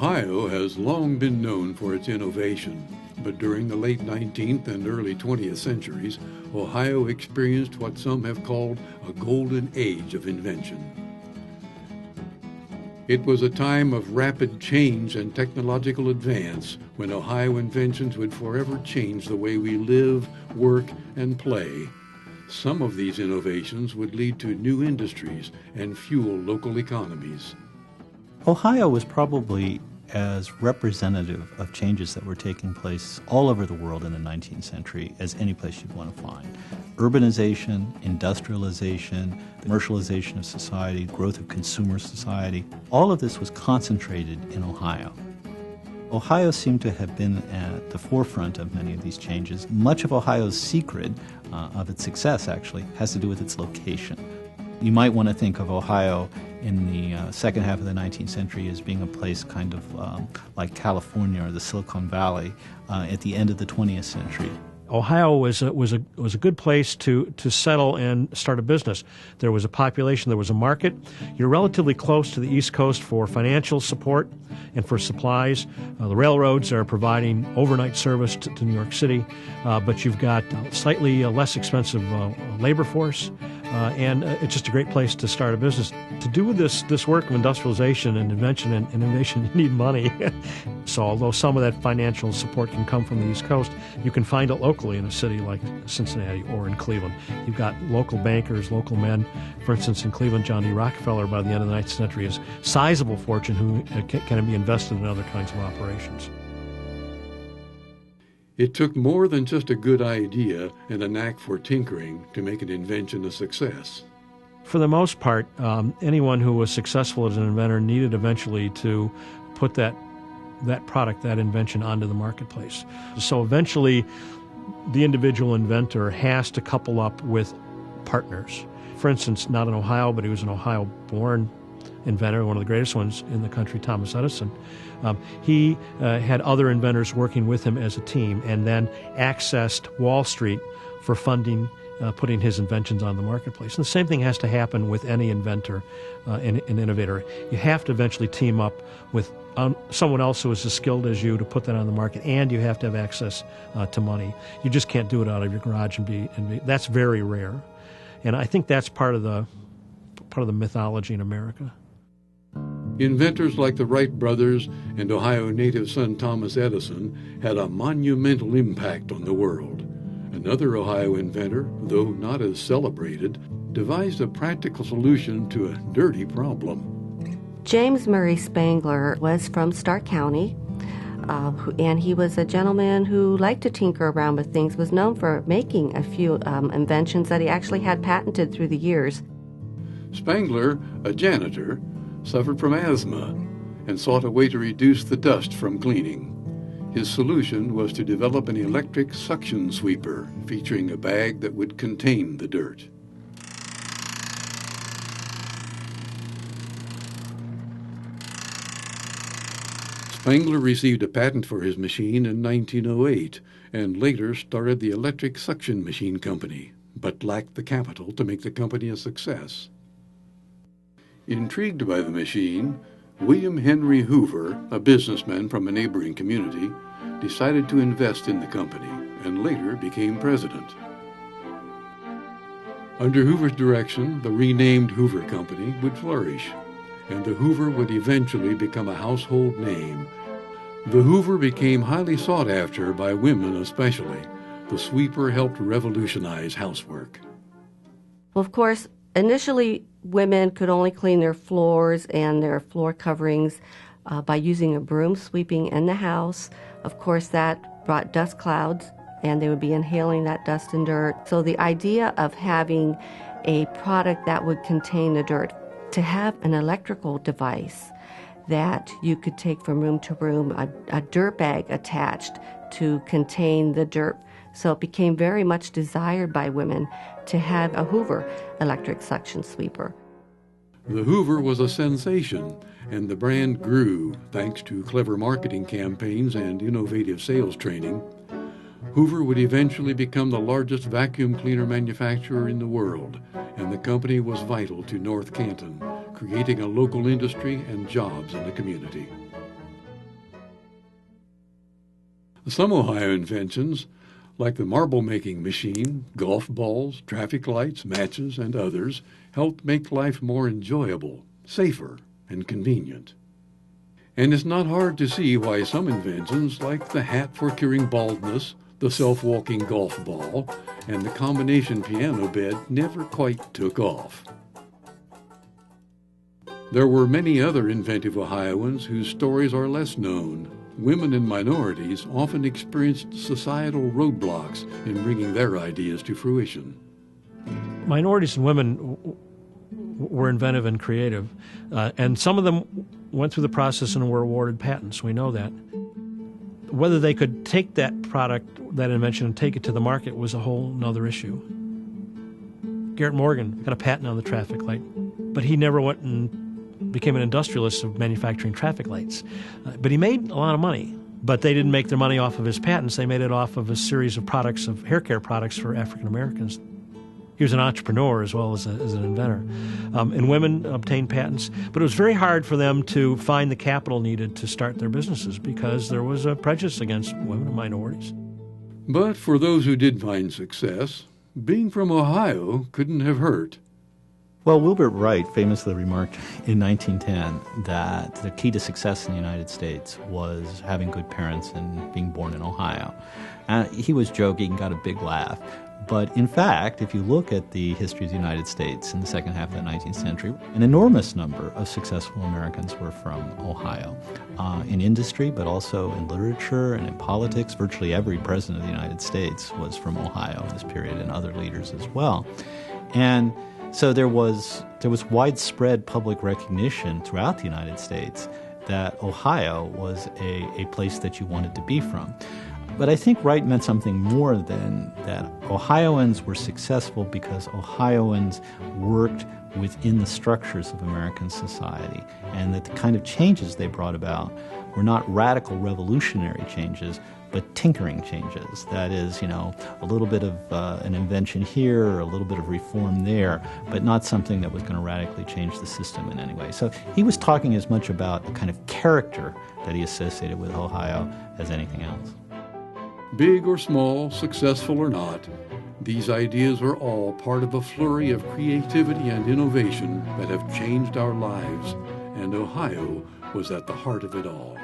Ohio has long been known for its innovation, but during the late 19th and early 20th centuries, Ohio experienced what some have called a golden age of invention. It was a time of rapid change and technological advance when Ohio inventions would forever change the way we live, work, and play. Some of these innovations would lead to new industries and fuel local economies. Ohio was probably as representative of changes that were taking place all over the world in the 19th century as any place you'd want to find. Urbanization, industrialization, commercialization of society, growth of consumer society, all of this was concentrated in Ohio. Ohio seemed to have been at the forefront of many of these changes. Much of Ohio's secret of its success, actually, has to do with its location. You might want to think of Ohio in the second half of the 19th century as being a place kind of like California or the Silicon Valley at the end of the 20th century. Ohio was a good place to settle and start a business. There was a population, there was a market. You're relatively close to the East Coast for financial support and for supplies. The railroads are providing overnight service to New York City, but you've got a slightly less expensive labor force, and it's just a great place to start a business. To do this work of industrialization and invention and innovation, you need money. So although some of that financial support can come from the East Coast, you can find it locally in a city like Cincinnati or in Cleveland. You've got local bankers, local men. For instance, in Cleveland, John D. Rockefeller, by the end of the 19th century, has sizable fortune who can be invested in other kinds of operations. It took more than just a good idea and a knack for tinkering to make an invention a success. For the most part, anyone who was successful as an inventor needed eventually to put that product, that invention, onto the marketplace. So eventually, the individual inventor has to couple up with partners. For instance, not in Ohio, but he was an Ohio-born inventor, one of the greatest ones in the country, Thomas Edison. He had other inventors working with him as a team and then accessed Wall Street for funding putting his inventions on the marketplace. And the same thing has to happen with any inventor, an innovator. You have to eventually team up with someone else who is as skilled as you to put that on the market, and you have to have access to money. You just can't do it out of your garage and be that's very rare. And I think that's part of the mythology in America. Inventors like the Wright Brothers and Ohio native son Thomas Edison had a monumental impact on the world. Another Ohio inventor, though not as celebrated, devised a practical solution to a dirty problem. James Murray Spangler was from Stark County, and he was a gentleman who liked to tinker around with things, was known for making a few inventions that he actually had patented through the years. Spangler, a janitor, suffered from asthma and sought a way to reduce the dust from cleaning. His solution was to develop an electric suction sweeper featuring a bag that would contain the dirt. Spangler received a patent for his machine in 1908 and later started the Electric Suction Machine Company, but lacked the capital to make the company a success. Intrigued by the machine, William Henry Hoover, a businessman from a neighboring community, decided to invest in the company and later became president. Under Hoover's direction, the renamed Hoover Company would flourish, and the Hoover would eventually become a household name. The Hoover became highly sought after by women especially. The sweeper helped revolutionize housework. Well, of course, initially, women could only clean their floors and their floor coverings by using a broom sweeping in the house. Of course, that brought dust clouds, and they would be inhaling that dust and dirt. So the idea of having a product that would contain the dirt, to have an electrical device that you could take from room to room, a dirt bag attached to contain the dirt. So it became very much desired by women to have a Hoover electric suction sweeper. The Hoover was a sensation, and the brand grew thanks to clever marketing campaigns and innovative sales training. Hoover would eventually become the largest vacuum cleaner manufacturer in the world, and the company was vital to North Canton, creating a local industry and jobs in the community. Some Ohio inventions, like the marble-making machine, golf balls, traffic lights, matches, and others, helped make life more enjoyable, safer, and convenient. And it's not hard to see why some inventions, like the hat for curing baldness, the self-walking golf ball, and the combination piano bed, never quite took off. There were many other inventive Ohioans whose stories are less known. Women and minorities often experienced societal roadblocks in bringing their ideas to fruition. Minorities and women were inventive and creative, and some of them went through the process and were awarded patents. We know that. Whether they could take that product, that invention, and take it to the market was a whole other issue. Garrett Morgan got a patent on the traffic light, but he never went and became an industrialist of manufacturing traffic lights. But he made a lot of money. But they didn't make their money off of his patents. They made it off of a series of products, of hair care products for African Americans. He was an entrepreneur as well as an inventor. And women obtained patents. But it was very hard for them to find the capital needed to start their businesses because there was a prejudice against women and minorities. But for those who did find success, being from Ohio couldn't have hurt. Well, Wilbur Wright famously remarked in 1910 that the key to success in the United States was having good parents and being born in Ohio. He was joking, got a big laugh. But in fact, if you look at the history of the United States in the second half of the 19th century, an enormous number of successful Americans were from Ohio. In industry, but also in literature and in politics. Virtually every president of the United States was from Ohio in this period, and other leaders as well. And so there was widespread public recognition throughout the United States that Ohio was a place that you wanted to be from. But I think Wright meant something more than that. Ohioans were successful because Ohioans worked within the structures of American society, and that the kind of changes they brought about were not radical revolutionary changes, but tinkering changes. That is, a little bit of an invention here, or a little bit of reform there, but not something that was going to radically change the system in any way. So he was talking as much about the kind of character that he associated with Ohio as anything else. Big or small, successful or not, these ideas are all part of a flurry of creativity and innovation that have changed our lives, and Ohio was at the heart of it all.